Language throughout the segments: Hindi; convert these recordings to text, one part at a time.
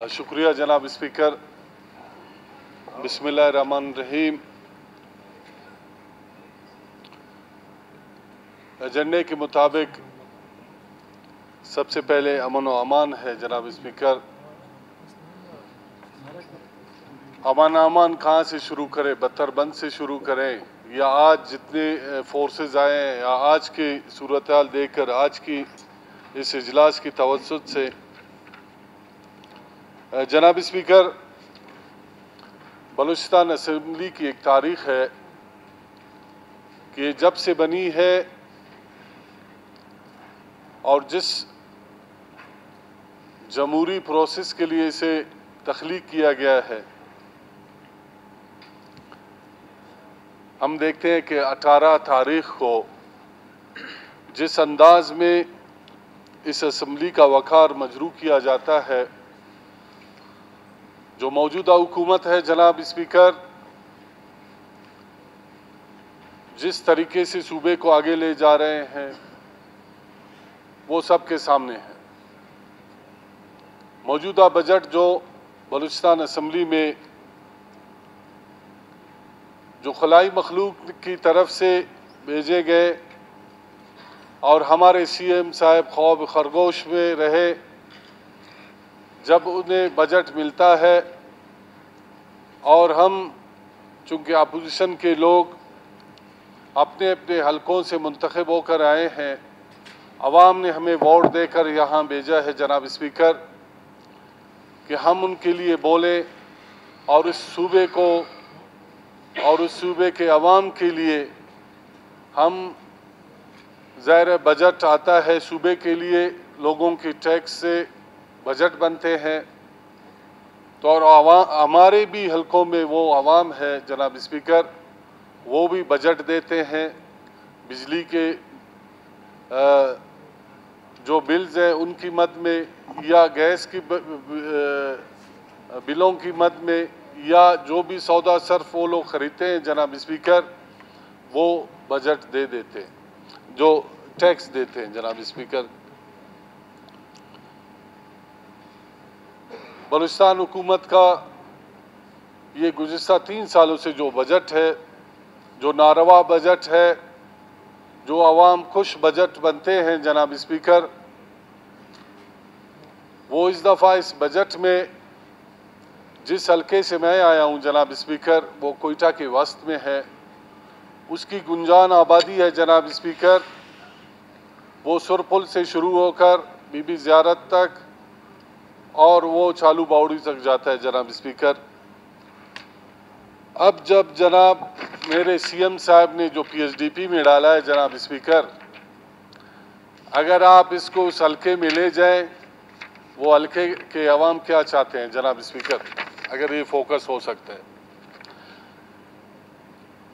शुक्रिया जनाब स्पीकर। बिस्मिल्लाहिर्रहमानिर्रहीम। एजेंडे के मुताबिक सबसे पहले अमन व अमान है जनाब स्पीकर। अमन अमान कहाँ से शुरू करें, बत्तरबंद से शुरू करें या आज जितने फोर्सेस आए हैं या आज की सूरत हाल देखकर आज की इस इजलास की तवज्जुह से। जनाब स्पीकर, बलूचिस्तान असेंबली की एक तारीख है कि जब से बनी है और जिस जमहूरी प्रोसेस के लिए इसे तख्लीक किया गया है, हम देखते हैं कि 18 तारीख को जिस अंदाज में इस असम्बली का वक़ार मजरू किया जाता है, जो मौजूदा हुकूमत है जनाब स्पीकर, जिस तरीके से सूबे को आगे ले जा रहे हैं वो सबके सामने है। मौजूदा बजट जो बलूचिस्तान असम्बली में जो खलाई मखलूक की तरफ से भेजे गए और हमारे सीएम साहब ख्वाब खरगोश में रहे, जब उन्हें बजट मिलता है और हम चूँकि अपोजिशन के लोग अपने अपने हलकों से मुंतखब होकर आए हैं, अवाम ने हमें वोट देकर यहाँ भेजा है जनाब स्पीकर कि हम उनके लिए बोलें और इस सूबे को और उस सूबे के अवाम के लिए हम ज़ाहिर बजट आता है सूबे के लिए, लोगों की टैक्स से बजट बनते हैं, तो और हमारे भी हलकों में वो अवाम है जनाब स्पीकर, वो भी बजट देते हैं। बिजली के जो बिल्स हैं उनकी मद में या गैस की बिलों की मद में या जो भी सौदा सर्फ वो लोग ख़रीदते हैं जनाब स्पीकर, वो बजट दे देते हैं, जो टैक्स देते हैं जनाब स्पीकर। बलूचिस्तान हुकूमत का ये गुज़िश्ता 3 सालों से जो बजट है, जो नारवा बजट है, जो अवाम खुश बजट बनते हैं जनाब स्पीकर, वो इस दफ़ा इस बजट में जिस हल्के से मैं आया हूँ जनाब स्पीकर, वो कोयटा के वस्त में है। उसकी गुंजान आबादी है जनाब स्पीकर, वो सुरपुल से शुरू होकर बीबी ज़ियारत तक और वो चालू बावड़ी तक जाता है जनाब स्पीकर। अब जब जनाब मेरे सीएम साहब ने जो पीएचडीपी में डाला है जनाब स्पीकर, अगर आप इसको उस हल्के में ले जाएं, वो हल्के के अवाम क्या चाहते हैं जनाब स्पीकर, अगर ये फोकस हो सकता है।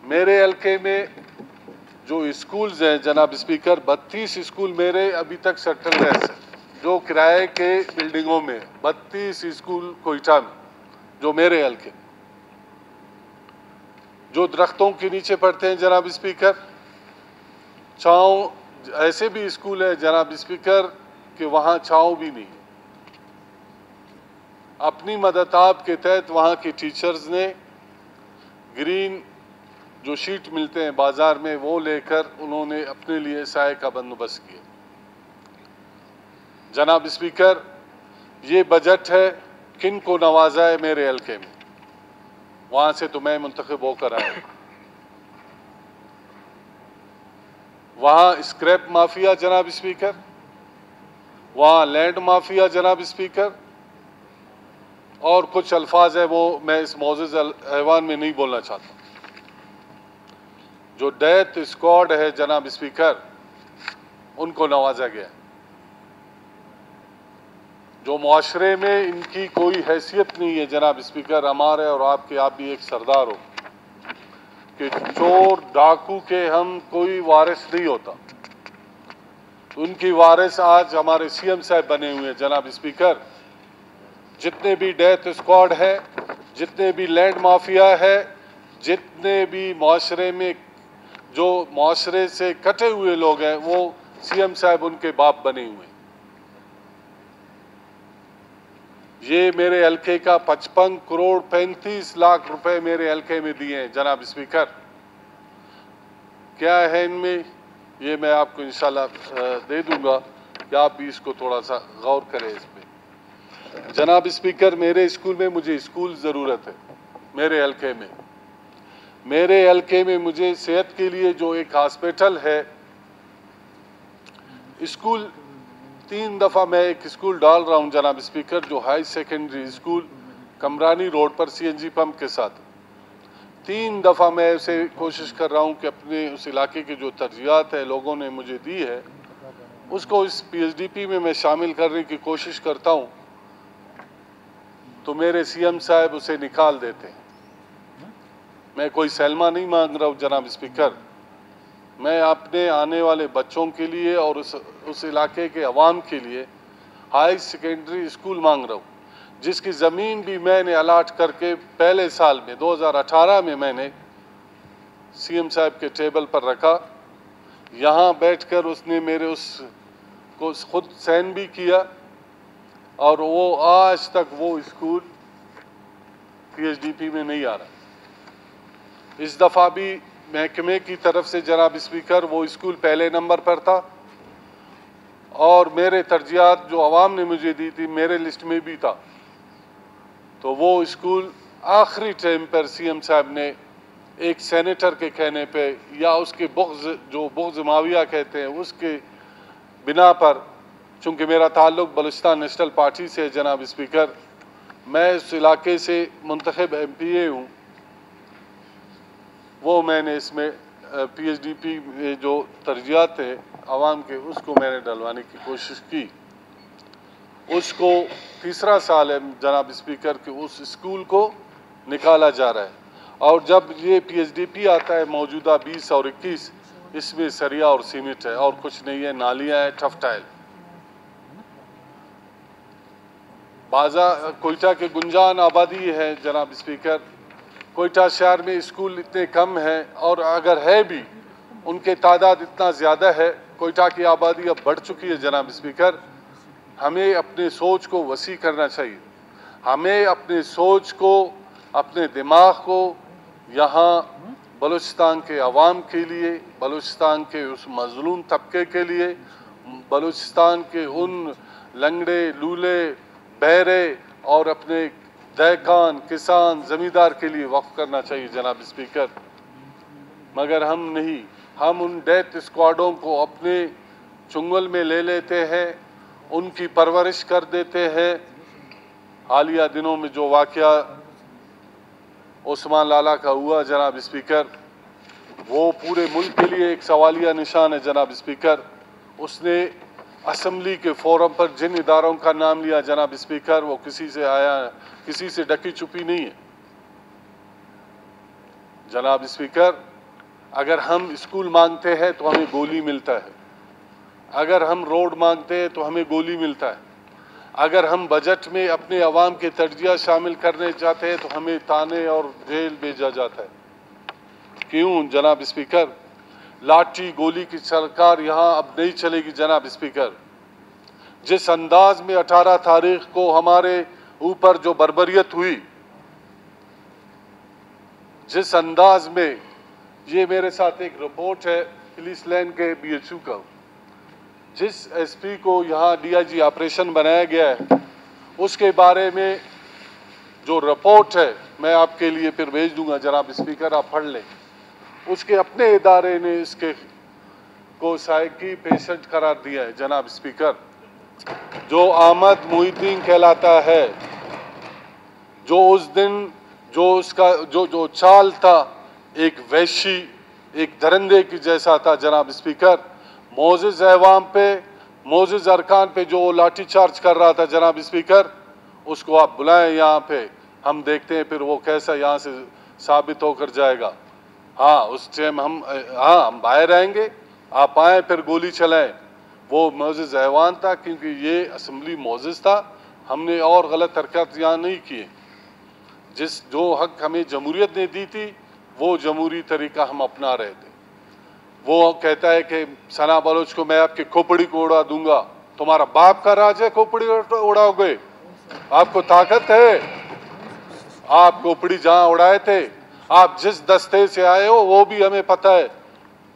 मेरे हल्के में जो स्कूल्स हैं जनाब स्पीकर, 32 स्कूल मेरे अभी तक सेटल है, जो किराए के बिल्डिंगों में 32 स्कूल कोयटा में जो मेरे हल्के, जो दरख्तों के नीचे पड़ते हैं जनाब स्पीकर। छाँव ऐसे भी स्कूल है जनाब स्पीकर कि वहाँ छाँव भी नहीं। अपनी मदताब के तहत वहाँ के टीचर्स ने ग्रीन जो शीट मिलते हैं बाज़ार में, वो लेकर उन्होंने अपने लिए साए का बंदोबस्त किया। जनाब स्पीकर, ये बजट है किन को नवाजा है मेरे हल्के में, वहाँ से तो मैं मुंतखब होकर आया। वहाँ स्क्रैप माफिया जनाब स्पीकर, वहाँ लैंड माफिया जनाब स्पीकर, और कुछ अल्फाज है वो मैं इस मौजूद ऐवान में नहीं बोलना चाहता। जो डेथ स्क्वाड है जनाब स्पीकर, उनको नवाजा गया, जो मुआशरे में इनकी कोई हैसियत नहीं है जनाब स्पीकर। हमारे और आपके, आप भी एक सरदार हो कि चोर डाकू के हम कोई वारिस नहीं होता, उनकी वारिस आज हमारे सीएम साहब बने हुए हैं जनाब स्पीकर। जितने भी डेथ स्क्वाड है, जितने भी लैंड माफिया है, जितने भी मुआशरे में जो मुआशरे से कटे हुए लोग हैं, वो सीएम साहब उनके बाप बने हुए हैं। ये मेरे हल्के का 55 करोड़ 35 लाख रुपए मेरे हल्के में दिए हैं जनाब स्पीकर। क्या है इनमें, ये मैं आपको इंशाल्लाह दे दूंगा कि आप भी इसको थोड़ा सा गौर करें इस पे। जनाब स्पीकर, मेरे स्कूल में मुझे स्कूल ज़रूरत है। मेरे हल्के में मुझे सेहत के लिए जो एक हॉस्पिटल है, स्कूल 3 दफ़ा मैं एक स्कूल डाल रहा हूं जनाब स्पीकर, जो हाई सेकेंडरी स्कूल कमरानी रोड पर CNG पंप के साथ। 3 दफ़ा मैं उसे कोशिश कर रहा हूं कि अपने उस इलाके की जो तरजीहात है लोगों ने मुझे दी है उसको इस PSDP में मैं शामिल करने की कोशिश करता हूं, तो मेरे CM साहब उसे निकाल देते हैं। मैं कोई सैलमा नहीं मांग रहा हूं जनाब स्पीकर, मैं अपने आने वाले बच्चों के लिए और उस इलाके के अवाम के लिए हाई सेकेंडरी स्कूल मांग रहा हूँ, जिसकी ज़मीन भी मैंने अलाट करके पहले साल में 2018 में मैंने CM साहब के टेबल पर रखा। यहाँ बैठकर उसने मेरे उसको खुद साइन भी किया और वो आज तक वो स्कूल PSDP में नहीं आ रहा। इस दफ़ा भी महकमे की तरफ से जनाब स्पीकर वो स्कूल पहले नंबर पर था और मेरे तरजीहात जो आवाम ने मुझे दी थी मेरे लिस्ट में भी था, तो वो स्कूल आखिरी टाइम पर CM साहब ने एक सेनेटर के कहने पे या उसके बुग़्ज़ माविया कहते हैं उसके बिना पर, चूँकि मेरा ताल्लुक़ बलूचिस्तान नेशनल पार्टी से है जनाब स्पीकर, मैं उस इलाके से मुंतखब MPA हूँ, वो मैंने इसमें PSDP में जो तरजीहात थे आवाम के उसको मैंने डलवाने की कोशिश की। उसको तीसरा साल है जनाब स्पीकर कि उस स्कूल को निकाला जा रहा है और जब ये PSDP आता है मौजूदा 20 और 21, इसमें सरिया और सीमेंट है और कुछ नहीं है, नालियाँ हैं, टफ टाइल। बाजा कोयटा के गुंजान आबादी है जनाब स्पीकर, कोयटा शहर में स्कूल इतने कम हैं और अगर है भी उनके तादाद इतना ज़्यादा है। कोयटा की आबादी अब बढ़ चुकी है जनाब स्पीकर। हमें अपने सोच को वसी करना चाहिए, हमें अपने सोच को, अपने दिमाग को यहाँ बलूचिस्तान के अवाम के लिए, बलूचिस्तान के उस मजलूम तबके के लिए, बलूचिस्तान के उन लंगड़े लूले बहरे और अपने दहकान किसान ज़मींदार के लिए वक्फ करना चाहिए जनाब स्पीकर। मगर हम नहीं, हम उन डेथ स्क्वाडों को अपने चुंगल में ले लेते हैं, उनकी परवरिश कर देते हैं। हालिया दिनों में जो वाक़या उस्मान लाला का हुआ जनाब स्पीकर, वो पूरे मुल्क के लिए एक सवालिया निशान है जनाब स्पीकर। उसने असम्बली के फोरम पर जिन इदारों का नाम लिया जनाब स्पीकर, वो किसी से आया, किसी से डकी छुपी नहीं है जनाब स्पीकर। अगर हम स्कूल मांगते हैं तो हमें गोली मिलता है, अगर हम रोड मांगते हैं तो हमें गोली मिलता है, अगर हम बजट में अपने अवाम के तरजीह शामिल करने चाहते हैं तो हमें ताने और जेल भेजा जाता है। क्यों जनाब स्पीकर? लाठी गोली की सरकार यहाँ अब नहीं चलेगी जनाब स्पीकर। जिस अंदाज में 18 तारीख को हमारे ऊपर जो बर्बरियत हुई, जिस अंदाज में, ये मेरे साथ एक रिपोर्ट है पुलिस लाइन के BHU का, जिस SP को यहाँ DIG ऑपरेशन बनाया गया है उसके बारे में जो रिपोर्ट है मैं आपके लिए फिर भेज दूंगा जनाब स्पीकर, आप पढ़ लें। उसके अपने इदारे ने इसके को साइकी पेशेंट करार दिया है जनाब स्पीकर। जो अहमद मोहिद्दीन कहलाता है, जो उस दिन जो उसका जो चाल था एक वैशी, एक दरिंदे की जैसा था जनाब स्पीकर। मोअज़्ज़िज़ अवाम पे, मोअज़्ज़िज़ अरकान पे जो लाठी चार्ज कर रहा था जनाब स्पीकर, उसको आप बुलाएं यहाँ पे, हम देखते हैं फिर वो कैसा यहाँ से साबित होकर जाएगा। हाँ, उस टाइम हम बाहर आएंगे, आप आए फिर गोली चलाएं। वो मोअज़्ज़िज़ अवान था क्योंकि ये असम्बली मोअज़्ज़िज़ था, हमने और गलत हरकत यहाँ नहीं किए। जो हक हमें जमहूरियत ने दी थी वो जमहूरी तरीका हम अपना रहे थे। वो कहता है कि सना बलोच को मैं आपकी खोपड़ी को उड़ा दूंगा, तुम्हारा बाप का राज है खोपड़ी उड़ाओगे? आपको ताकत है, आप खोपड़ी जहां उड़ाए थे, आप जिस दस्ते से आए हो वो भी हमें पता है।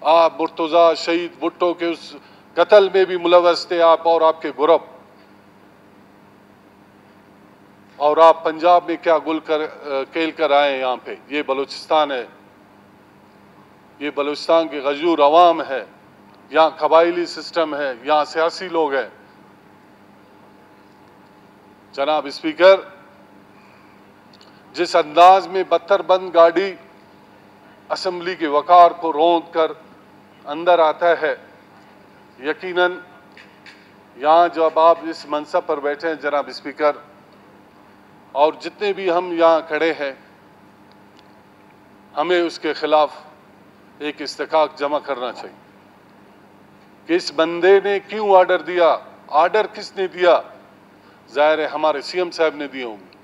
आप मुर्तजा शहीद भुट्टो के उस कत्ल में भी मुलव्वस थे आप और आपके ग्रुप। और आप पंजाब में क्या गुल कर खेल कर आए यहाँ पे। ये बलूचिस्तान है, ये बलूचिस्तान की गजूर अवाम है, यहाँ कबायली सिस्टम है, यहाँ सियासी लोग हैं। जनाब स्पीकर, जिस अंदाज में बत्तरबंद गाड़ी असेंबली के वकार को रौंद कर अंदर आता है, यकीनन यहाँ जब आप इस मनसब पर बैठे हैं जनाब स्पीकर, और जितने भी हम यहाँ खड़े हैं, हमें उसके खिलाफ एक इस्तेकाक जमा करना चाहिए कि इस बंदे ने क्यों ऑर्डर दिया, ऑर्डर किसने दिया। जाहिर है हमारे सीएम साहब ने दिए होंगे,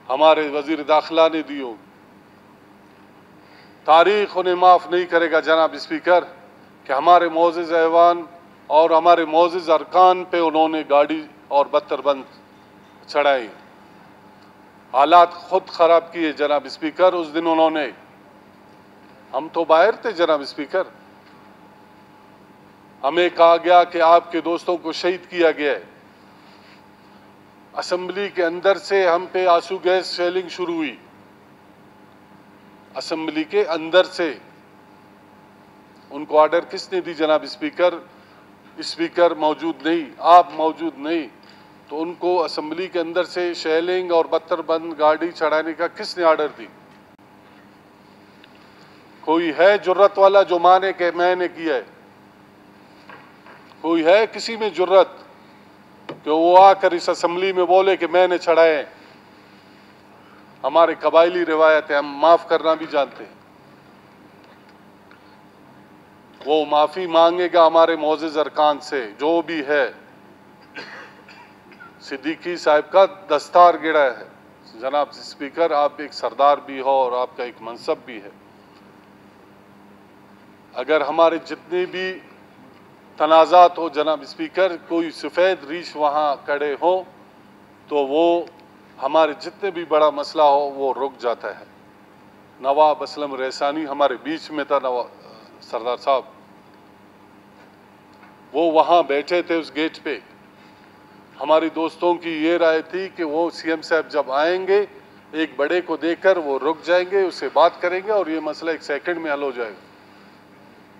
हमारे वजीर दाखिला ने दिए होंगे। तारीख उन्हें माफ नहीं करेगा जनाब स्पीकर कि हमारे मोअज़्ज़िज़ ऐवान और हमारे मोअज़्ज़िज़ अरकान पे उन्होंने गाड़ी और बत्तरबंद चढ़ाई, हालात खुद खराब किए जनाब स्पीकर। उस दिन उन्होंने, हम तो बाहर थे जनाब स्पीकर, हमें कहा गया कि आपके दोस्तों को शहीद किया गया है। असेंबली के अंदर से हम पे आंसू गैस शेलिंग शुरू हुई, असेंबली के अंदर से। उनको ऑर्डर किसने दी जनाब स्पीकर? स्पीकर मौजूद नहीं, आप मौजूद नहीं, तो उनको असेंबली के अंदर से शेलिंग और बत्तरबंद गाड़ी चढ़ाने का किसने ऑर्डर दी? कोई है जुर्रत वाला जो माने कि मैंने किया है? कोई है किसी में जुर्रत कि वो आकर इस असेंबली में बोले कि मैंने चढ़ाए? हमारे कबायली रिवायत है, हम माफ करना भी जानते हैं। वो माफी मांगेगा हमारे मोअज़्ज़िज़ अरकान से, जो भी है। सिद्दीकी साहब का दस्तार गिरा है जनाब स्पीकर, आप एक सरदार भी हो और आपका एक मनसब भी है। अगर हमारे जितने भी तनाज़ात हो जनाब स्पीकर, कोई सफ़ेद रीश वहाँ खड़े हो तो वो हमारे जितने भी बड़ा मसला हो वो रुक जाता है। नवाब असलम रहसानी हमारे बीच में था, सरदार साहब, वो वहाँ बैठे थे उस गेट पे। हमारी दोस्तों की ये राय थी कि वो सीएम साहब जब आएंगे एक बड़े को देखकर वो रुक जाएंगे, उससे बात करेंगे और ये मसला 1 सेकंड में हल हो जाएगा।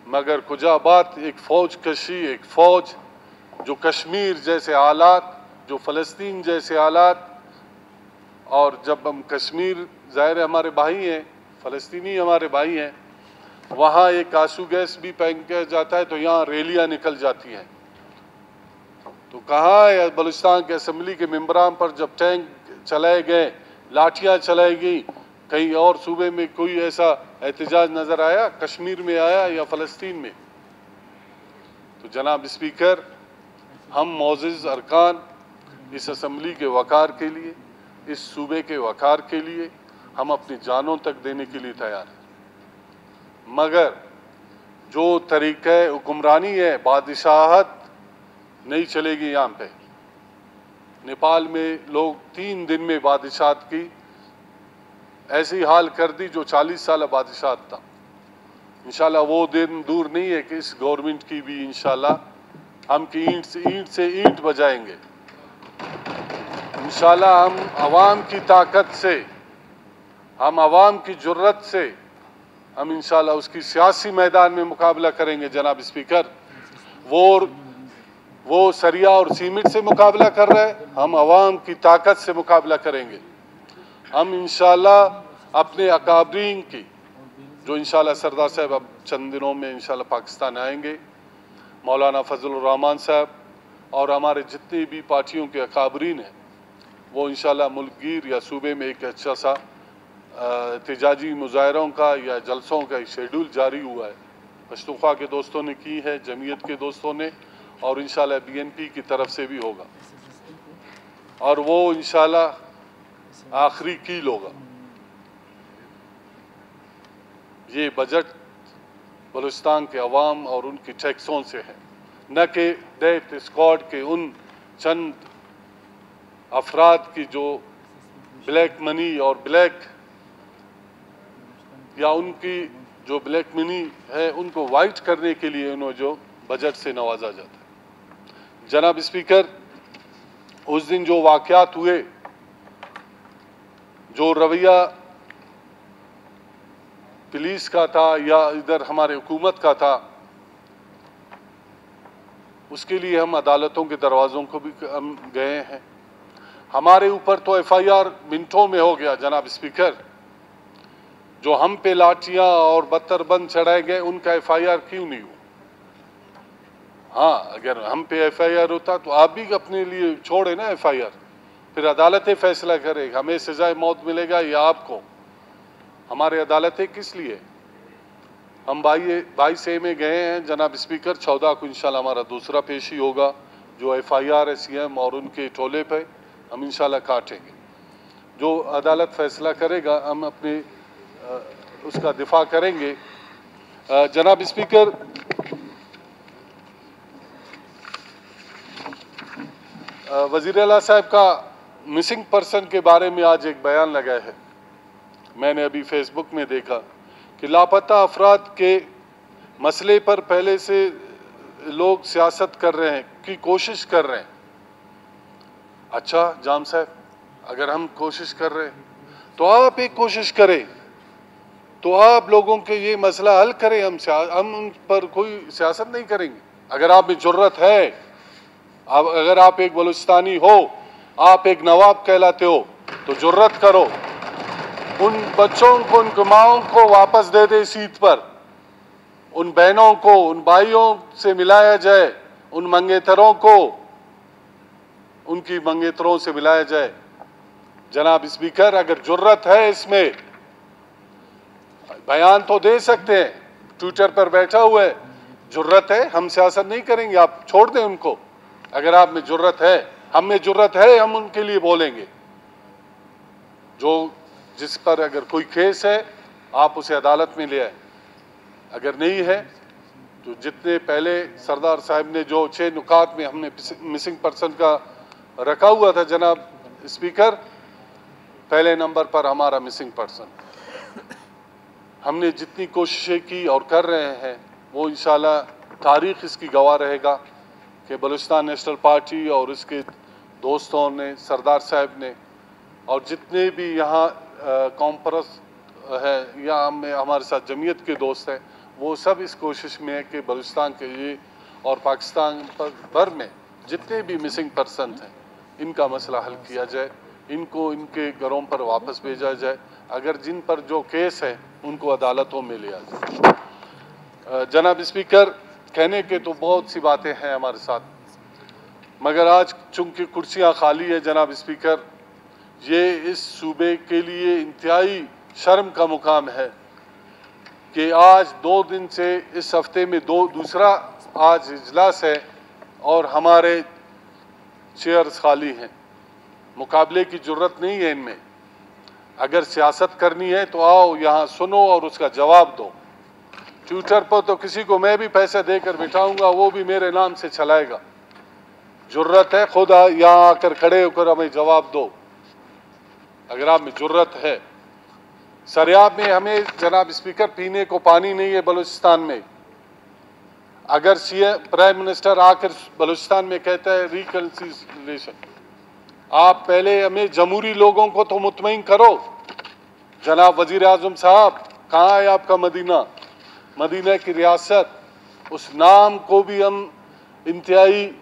मगर कुजा बात, एक फौज कशी, एक फौज जो कश्मीर जैसे हालात, जो फ़लस्तीन जैसे हालात, और जब हम कश्मीर, ज़ाहिर है हमारे भाई हैं, फ़लस्तीनी हमारे भाई हैं, वहाँ एक आंसू गैस भी फेंका जाता है तो यहाँ रैलियाँ निकल जाती हैं। तो कहाँ है बलूचिस्तान के असेंबली के मेंबरान पर जब टैंक चलाए गए, लाठियाँ चलाई गई, कहीं और सूबे में कोई ऐसा एहतजाज नज़र आया? कश्मीर में आया या फ़लस्तीन में? तो जनाब स्पीकर, हम मोअज़्ज़िज़ अरकान इस असेंबली के वकार के लिए, इस सूबे के वकार के लिए हम अपनी जानों तक देने के लिए तैयार हैं। मगर जो तरीक़ा हुक्मरानी है, बादशाहत नहीं चलेगी यहाँ पे। नेपाल में लोग 3 दिन में बादशाहत की ऐसी हाल कर दी जो 40 साल बादशाहत था। इंशाल्लाह वो दिन दूर नहीं है कि इस गवर्नमेंट की भी इंशाल्लाह हम की ईंट से ईंट बजाएंगे। इंशाल्लाह हम आवाम की ताकत से, हम आवाम की जुर्रत से हम इंशाल्लाह उसकी सियासी मैदान में मुकाबला करेंगे जनाब स्पीकर। वो सरिया और सीमेंट से मुकाबला कर रहा है, हम आवाम की ताकत से मुकाबला करेंगे। हम इंशाल्लाह अपने अकाबरीन की, जो इंशाल्लाह सरदार साहब अब चंद दिनों में इंशाल्लाह पाकिस्तान आएंगे, मौलाना फजलुर रहमान साहब और हमारे जितनी भी पार्टियों के अकाबरीन हैं, वो इंशाल्लाह मुल्कगीर या सूबे में एक अच्छा सा एहतजाजी मुजाहरों का या जलसों का एक शेड्यूल जारी हुआ है। पश्तूनख्वा के दोस्तों ने की है, जमीयत के दोस्तों ने, और इंशाल्लाह बीएनपी की तरफ से भी होगा, और वो इंशाल्लाह आखिरी कील होगा। ये बजट बलूचिस्तान के अवाम और उनकी टैक्सों से है, न कि डेथ स्क्वाड के उन चंद अफराद की जो ब्लैक मनी और ब्लैक या उनकी जो ब्लैक मनी है उनको वाइट करने के लिए उन्हें जो बजट से नवाजा जाता है। जनाब स्पीकर, उस दिन जो वाकयात हुए, जो रवैया पुलिस का था या इधर हमारे हुकूमत का था, उसके लिए हम अदालतों के दरवाज़ों को भी हम गए हैं। हमारे ऊपर तो एफआईआर मिनटों में हो गया जनाब स्पीकर। जो हम पे लाठियां और बत्तरबंद चढ़ाए गए उनका एफआईआर क्यों नहीं हुआ? हाँ, अगर हम पे एफआईआर होता तो आप भी अपने लिए छोड़े ना एफआईआर, फिर अदालतें फैसला करेगी हमें सजाए मौत मिलेगा या आपको। हमारे अदालतें किस लिए? हम 22A में गए हैं जनाब स्पीकर। 14 को इंशाल्लाह हमारा दूसरा पेशी होगा। जो एफआईआर है सीएम और उनके टोले पे हम इंशाल्लाह काटेंगे। जो अदालत फैसला करेगा हम अपने उसका दिफा करेंगे। जनाब स्पीकर, वज़ीर आला साहब का मिसिंग पर्सन के बारे में आज एक बयान लगा है। मैंने अभी फेसबुक में देखा कि लापता अफराद के मसले पर पहले से लोग सियासत कर रहे हैं की कोशिश कर रहे हैं। अच्छा जाम साहब, अगर हम कोशिश कर रहे हैं तो आप एक कोशिश करें, तो आप लोगों के ये मसला हल करें। हम उन पर कोई सियासत नहीं करेंगे। अगर आप में जुर्रत है, अगर आप एक बलूचिस्तानी हो, आप एक नवाब कहलाते हो, तो जुर्रत करो। उन बच्चों को, उन माओं को वापस दे दे सीट पर। उन बहनों को, उन भाइयों से मिलाया जाए। उन मंगेतरों को उनकी मंगेतरों से मिलाया जाए। जनाब स्पीकर, अगर जुर्रत है इसमें, बयान तो दे सकते हैं, ट्विटर पर बैठा हुआ है, जुर्रत है, हम सियासत नहीं करेंगे, आप छोड़ दें उनको। अगर आप में जुर्रत है, हम में जुर्रत है, हम उनके लिए बोलेंगे। जो जिस पर अगर कोई केस है आप उसे अदालत में ले आए। अगर नहीं है तो जितने पहले सरदार साहब ने जो 6 नुकात में हमने मिसिंग पर्सन का रखा हुआ था जनाब स्पीकर, पहले नंबर पर हमारा मिसिंग पर्सन। हमने जितनी कोशिशें की और कर रहे हैं वो इंशाल्लाह तारीख इसकी गवाह रहेगा कि बलूचिस्तान नेशनल पार्टी और इसके दोस्तों ने, सरदार साहब ने और जितने भी यहाँ कॉम्परस है या हमारे साथ जमीयत के दोस्त हैं, वो सब इस कोशिश में है कि बलूचिस्तान के लिए और पाकिस्तान भर में जितने भी मिसिंग पर्सन हैं इनका मसला हल किया जाए, इनको इनके घरों पर वापस भेजा जाए। अगर जिन पर जो केस है उनको अदालतों में लिया जाए। जनाब स्पीकर, कहने के तो बहुत सी बातें हैं हमारे साथ, मगर आज चूंकि कुर्सियां खाली है जनाब स्पीकर, ये इस सूबे के लिए इंतहाई शर्म का मुकाम है कि आज 2 दिन से इस हफ्ते में दूसरा आज इजलास है और हमारे चेयर्स खाली हैं। मुकाबले की जरूरत नहीं है इनमें। अगर सियासत करनी है तो आओ यहाँ सुनो और उसका जवाब दो। ट्विटर पर तो किसी को मैं भी पैसे देकर बिठाऊंगा, वो भी मेरे नाम से चलाएगा। जरूरत है खुद यहाँ आकर खड़े होकर हमें जवाब दो अगर आप में जरूरत है। सरियाब में हमें जनाब स्पीकर पीने को पानी नहीं है बलूचिस्तान में। अगर सीएम प्राइम मिनिस्टर आकर बलूचिस्तान में कहता है रिकंसिलिएशन, आप पहले हमें जमहूरी लोगों को तो मुतमईन करो। जनाब वजीर आजम साहब, कहाँ है आपका मदीना, मदीना की रियासत? उस नाम को भी हम इंतहाई,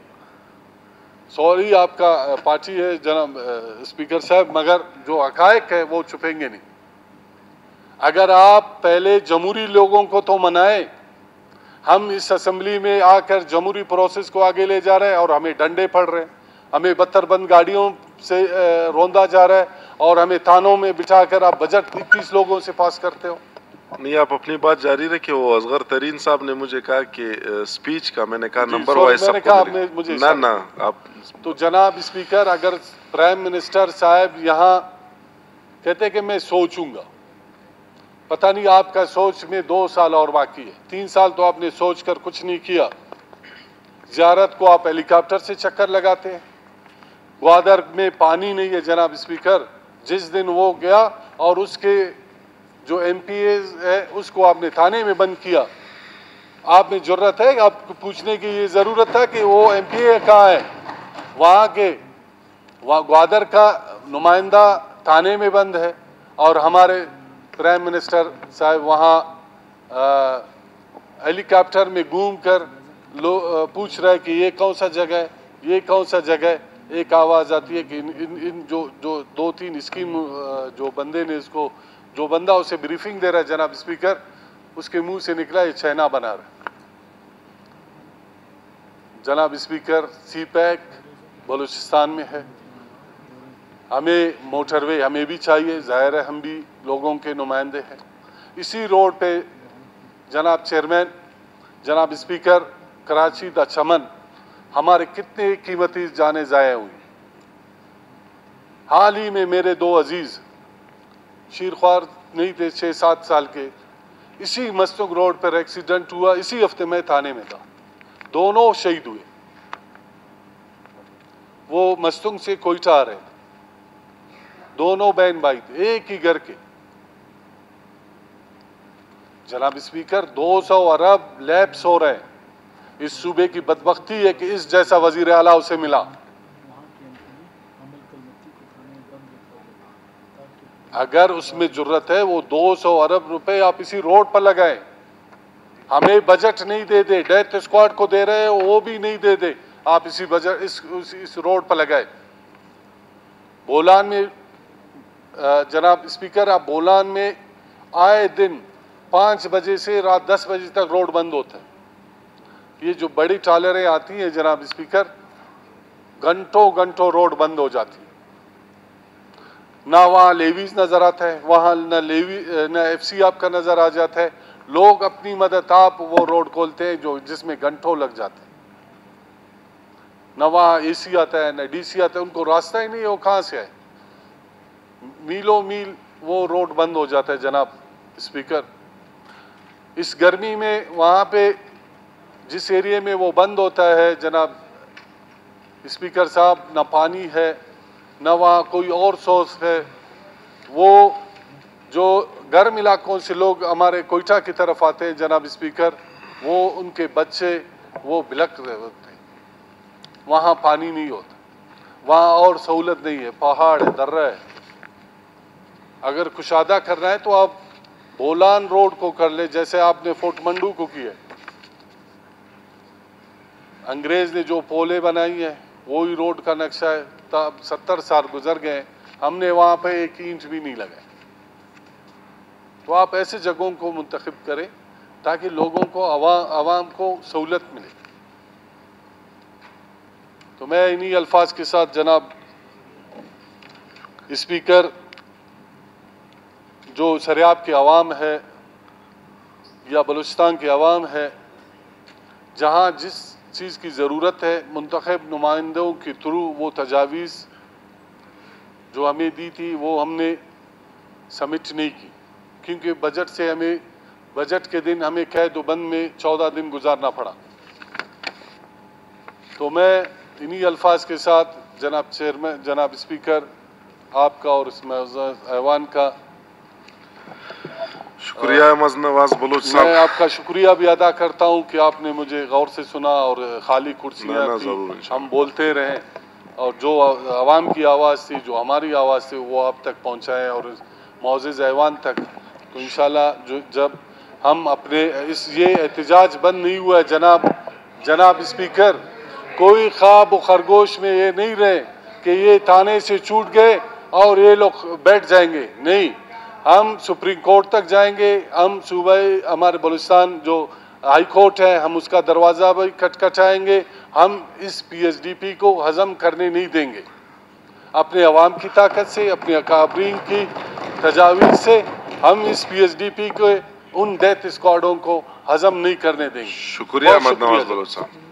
सॉरी आपका पार्टी है जनाब स्पीकर साहब, मगर जो हकायक है वो छुपेंगे नहीं। अगर आप पहले जमहूरी लोगों को तो मनाएं। हम इस असेंबली में आकर जमहूरी प्रोसेस को आगे ले जा रहे हैं और हमें डंडे पड़ रहे हैं, हमें बत्तरबंद गाड़ियों से रौंदा जा रहा है और हमें थानों में बिठाकर आप बजट 21 लोगों से पास करते हो। नहीं, आप अपनी बात जारी रखिए। वो असगर तरीन साहब ने मुझे कहा कि स्पीच का, मैंने कहा नंबर वाइज मुझे ना आप तो जनाब स्पीकर, अगर प्राइम मिनिस्टर साहब यहाँ कहते कि मैं सोचूंगा, पता नहीं आपका सोच में 2 साल और बाकी है। 3 साल तो आपने सोच कर कुछ नहीं किया। ज़ियारत को आप हेलीकॉप्टर से चक्कर लगाते हैं, ग्वादर में पानी नहीं है जनाब स्पीकर। जिस दिन वो गया और उसके जो एमपीए है उसको आपने थाने में बंद किया, आपने जरूरत है आपको पूछने की ये ज़रूरत था कि वो एमपीए कहाँ है? वहाँ ग्वादर का नुमाइंदा थाने में बंद है और हमारे प्राइम मिनिस्टर साहब वहाँ हेलीकॉप्टर में घूम कर पूछ रहे कि ये कौन सा जगह है, ये कौन सा जगह है। एक आवाज़ आती है कि इन जो 2-3 स्कीम जो बंदे ने इसको जो बंदा उसे ब्रीफिंग दे रहा है जनाब स्पीकर, उसके मुंह से निकला ये चाइना बना रहा है। जनाब स्पीकर सी पैक बलूचिस्तान में है, हमें मोटरवे हमें भी चाहिए, जाहिर है हम भी लोगों के नुमाइंदे हैं। इसी रोड पे जनाब चेयरमैन, जनाब स्पीकर, कराची द चमन हमारे कितने कीमती जाने ज़ाया हुई। हाल ही में मेरे 2 अजीज़ शीरख्वार नहीं थे 6-7 साल के, इसी मस्तुंग रोड पर एक्सीडेंट हुआ। इसी हफ्ते में थाने में था, दोनों शहीद हुए। वो मस्तुंग से कोयटा आ रहे थे, दोनों बहन भाई थे, एक ही घर के। जनाब स्पीकर 200 अरब लैप्स हो रहे हैं। इस सूबे की बदबख्ती है कि इस जैसा वजीर आला उसे मिला। अगर उसमें जुर्रत है वो 200 अरब रुपए आप इसी रोड पर लगाएं। हमें बजट नहीं दे दे, डेथ स्क्वाड को दे रहे हो वो भी नहीं दे दे, आप इसी बजट इस रोड पर लगाए। बोलान में जनाब स्पीकर, आप बोलान में आए दिन 5 बजे से रात 10 बजे तक रोड बंद होता है। ये जो बड़ी ट्रालरें आती हैं जनाब स्पीकर, घंटों रोड बंद हो जाती है। ना वहाँ लेवीज नजर आता है, वहाँ न एफसी आपका नजर आ जाता है। लोग अपनी मदद आप वो रोड खोलते हैं जो जिसमें घंटों लग जाते हैं। न वहाँ एसी आता है न डीसी आता है, उनको रास्ता ही नहीं है वो कहाँ से आए। मीलों मील वो रोड बंद हो जाता है जनाब स्पीकर। इस गर्मी में वहाँ पे जिस एरिया में वो बंद होता है जनाब स्पीकर साहब, न पानी है न वहाँ कोई और सोर्स है। वो जो गर्म इलाकों से लोग हमारे कोयटा की तरफ आते हैं जनाब स्पीकर, वो उनके बच्चे वो बिलख रहे होते हैं। वहाँ पानी नहीं होता, वहाँ और सहूलत नहीं है, पहाड़ है, दर्रा है। अगर कुशादा करना है तो आप बोलान रोड को कर ले जैसे आपने फोर्ट मंडू को किया। अंग्रेज ने जो पोले बनाई है वो ही रोड का नक्शा है। तब 70 साल गुजर गए, हमने वहाँ पे एक ईंट भी नहीं लगाई। तो आप ऐसे जगहों को मुंतखब करें ताकि लोगों को आवाम को सहूलत मिले। तो मैं इन्हीं अल्फाज के साथ जनाब स्पीकर, जो सरियाब के अवाम है या बलूचिस्तान के अवाम है, जहाँ जिस चीज़ की ज़रूरत है मुंतखब नुमाइंदों के थ्रू वो तजावीज़ जो हमें दी थी वो हमने सबमिट नहीं की, क्योंकि बजट से हमें बजट के दिन हमें कैद बंद में 14 दिन गुजारना पड़ा। तो मैं इन्हीं अल्फाज के साथ जनाब चेयरमैन, जनाब स्पीकर आपका और इस ऐवान का शुक्रिया नवाज बलोच साहब। मैं आपका शुक्रिया भी अदा करता हूं कि आपने मुझे गौर से सुना और खाली कुर्सियां थी हम बोलते रहें, और जो आवाम की आवाज़ थी, जो हमारी आवाज़ थी, वो आप तक पहुंचाएं और मौजूद ऐवान तक। तो इंशाल्लाह जो जब हम अपने ये एहतजाज बंद नहीं हुआ है जनाब स्पीकर, कोई ख्वाब खरगोश में ये नहीं रहे कि ये थाने से छूट गए और ये लोग बैठ जाएंगे। नहीं, हम सुप्रीम कोर्ट तक जाएंगे। हम सूबाई हमारे बलूचिस्तान जो हाई कोर्ट है, हम उसका दरवाज़ा भी खटखटाएंगे। हम इस PSDP को हज़म करने नहीं देंगे। अपने अवाम की ताकत से, अपने अकाबरीन की तजावीज़ से हम इस PSDP के उन डेथ स्क्वाडों को हज़म नहीं करने देंगे। शुक्रिया नवाज बलोच साहब।